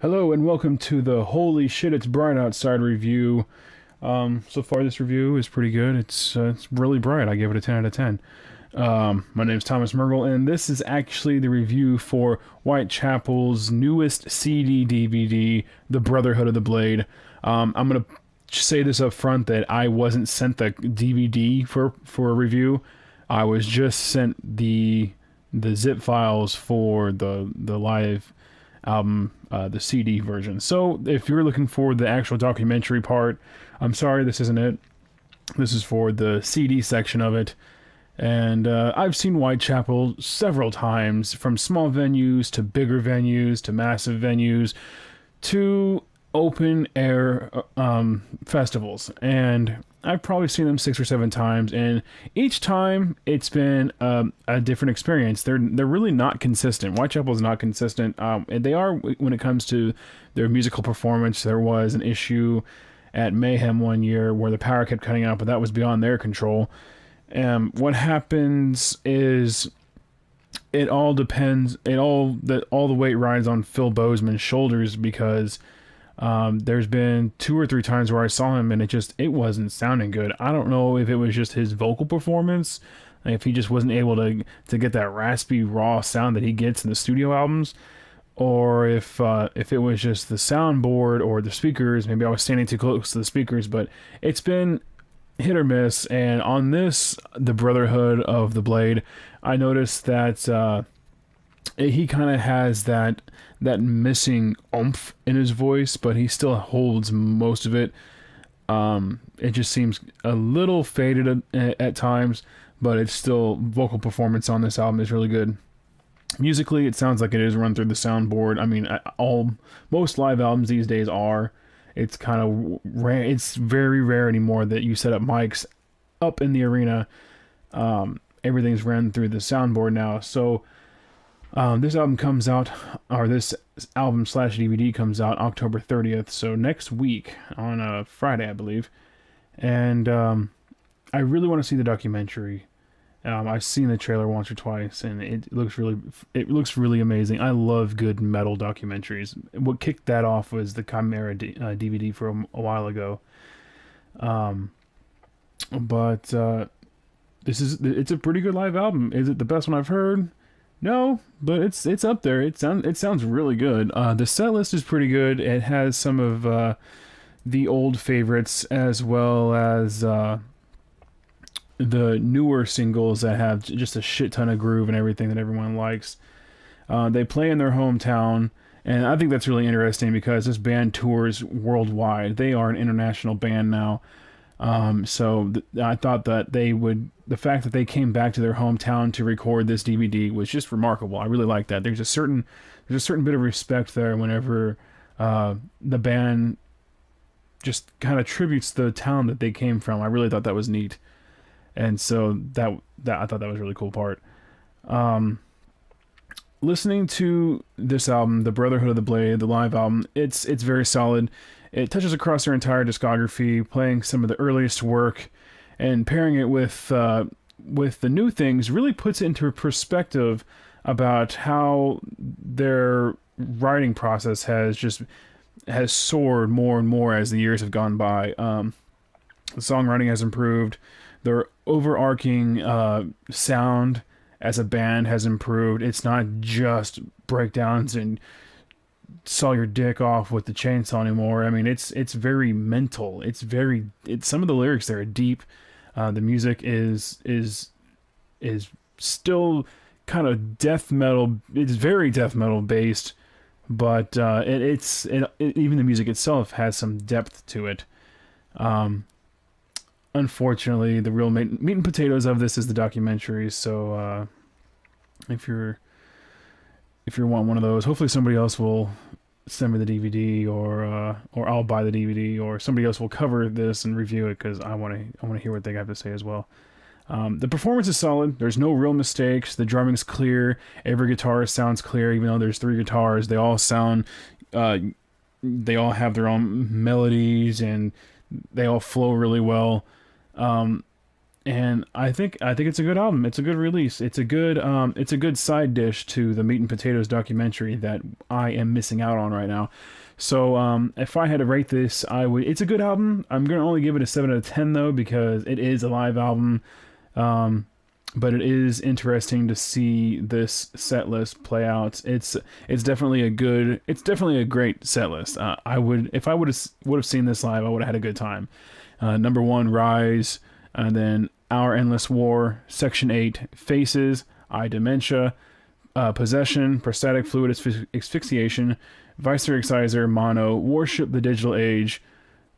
Hello and welcome to the Holy Shit It's Bright Outside review. So far this review is pretty good. It's really bright. I give it a 10 out of 10. My name is Thomas Mergel, and this is actually the review for Whitechapel's newest CD DVD, The Brotherhood of the Blade. I'm gonna say this up front that I wasn't sent the DVD for a review. I was just sent the zip files for the live album, the CD version. So if you're looking for the actual documentary part, I'm sorry, this isn't it. This is for the CD section of it. And I've seen Whitechapel several times, from small venues to bigger venues to massive venues to open air festivals. And I've probably seen them 6 or 7 times, and each time it's been a different experience. They're really not consistent. Whitechapel is not consistent. And they are when it comes to their musical performance. There was an issue at Mayhem one year where the power kept cutting out, but that was beyond their control. What happens is it all depends. All the weight rides on Phil Bozeman's shoulders, because there's been 2 or 3 times where I saw him and it wasn't sounding good. I don't know if it was just his vocal performance, if he just wasn't able to get that raspy, raw sound that he gets in the studio albums, or if it was just the soundboard or the speakers. Maybe I was standing too close to the speakers, but it's been hit or miss. And on this, the Brotherhood of the Blade, I noticed that he kind of has that missing oomph in his voice, but he still holds most of it. It just seems a little faded at times, but it's still, vocal performance on this album is really good. Musically, it sounds like it is run through the soundboard. I mean, most live albums these days are. It's kind of rare. It's very rare anymore that you set up mics up in the arena. Everything's run through the soundboard now. So this album comes out, or this album slash DVD comes out October 30th. So next week on a Friday, I believe. And I really want to see the documentary. I've seen the trailer once or twice, and it looks really amazing. I love good metal documentaries. What kicked that off was the Chimera DVD from a while ago. But it's a pretty good live album. Is it the best one I've heard? No, but it's up there. It sounds really good. The set list is pretty good. It has some of the old favorites, as well as the newer singles that have just a shit ton of groove and everything that everyone likes. They play in their hometown, and I think that's really interesting because this band tours worldwide. They are an international band now. So I thought that the fact that they came back to their hometown to record this DVD was just remarkable. I really like that. There's a certain bit of respect there whenever the band just kind of tributes the town that they came from. I really thought that was neat. And so that I thought that was a really cool part. Listening to this album, The Brotherhood of the Blade, the live album, it's very solid. It touches across their entire discography, playing some of the earliest work and pairing it with the new things really puts it into perspective about how their writing process has soared more and more as the years have gone by. The songwriting has improved. Their overarching sound as a band has improved. It's not just breakdowns and saw your dick off with the chainsaw anymore. I mean, it's very mental. It's some of the lyrics there are deep. The music is still kind of death metal. It's very death metal based, but even the music itself has some depth to it. Unfortunately, the real meat and potatoes of this is the documentary. So if you want one of those, hopefully somebody else will send me the DVD, or I'll buy the DVD, or somebody else will cover this and review it, because I want to hear what they have to say as well. The performance is solid. There's no real mistakes. The drumming's clear. Every guitarist sounds clear, even though there's 3 guitars. They all sound. They all have their own melodies, and they all flow really well. And I think it's a good album. It's a good release. It's a good side dish to the Meat and Potatoes documentary that I am missing out on right now. So if I had to rate this, I would. It's a good album. I'm gonna only give it a 7 out of 10 though, because it is a live album. Um, but it is interesting to see this set list play out. It's definitely a great set list. I would, if I would have seen this live, I would have had a good time. Number one, Rise, and then Our Endless War, Section 8, Faces, Eye Dementia, Possession, Prostatic Fluid Asphyxiation, Vicer Exciser, Mono, Worship the Digital Age,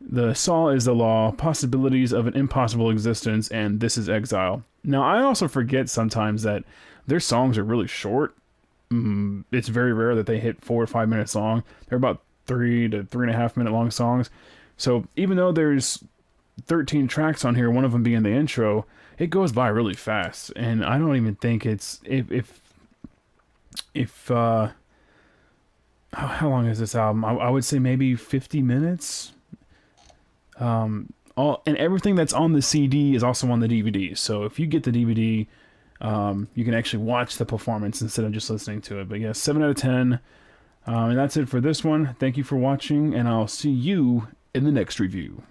The Saw is the Law, Possibilities of an Impossible Existence, and This is Exile. Now, I also forget sometimes that their songs are really short. It's very rare that they hit 4 or 5 minutes long. They're about 3 to 3.5 minute long songs. So even though there's 13 tracks on here, one of them being the intro, it goes by really fast. And I don't even think it's if how long is this album? I would say maybe 50 minutes. All and everything that's on the CD is also on the DVD. So if you get the DVD, you can actually watch the performance instead of just listening to it. But yeah, 7 out of 10. And that's it for this one. Thank you for watching, and I'll see you in the next review.